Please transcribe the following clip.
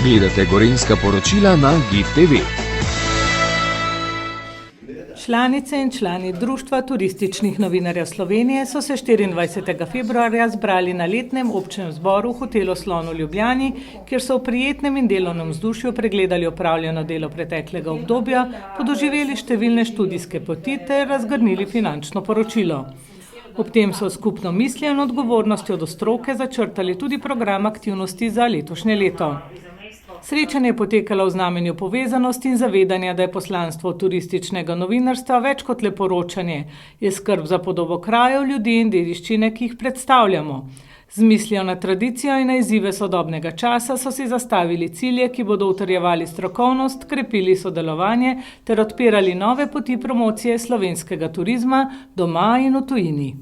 Gledate Gorenjska poročila na GIF TV. Članice in člani Društva turističnih novinarjev Slovenije so se 24. februarja zbrali na letnem občnem zboru v hotelu Slon v Ljubljani, kjer so v prijetnem in delovnem vzdušju pregledali opravljeno delo preteklega obdobja, podoživeli številne študijske poti ter razgrnili finančno poročilo. Ob tem so skupno mislijo in odgovornostjo do stroke začrtali tudi program aktivnosti za letošnje leto. Srečanje je potekalo v znamenju povezanosti in zavedanja, da je poslanstvo turističnega novinarstva več kot le poročanje, je skrb za podobo krajev, ljudi in dediščine, ki jih predstavljamo. Z mislijo na tradicijo in na izzive sodobnega časa so si zastavili cilje, ki bodo utrjevali strokovnost, krepili sodelovanje ter odpirali nove poti promocije slovenskega turizma doma in v tujini.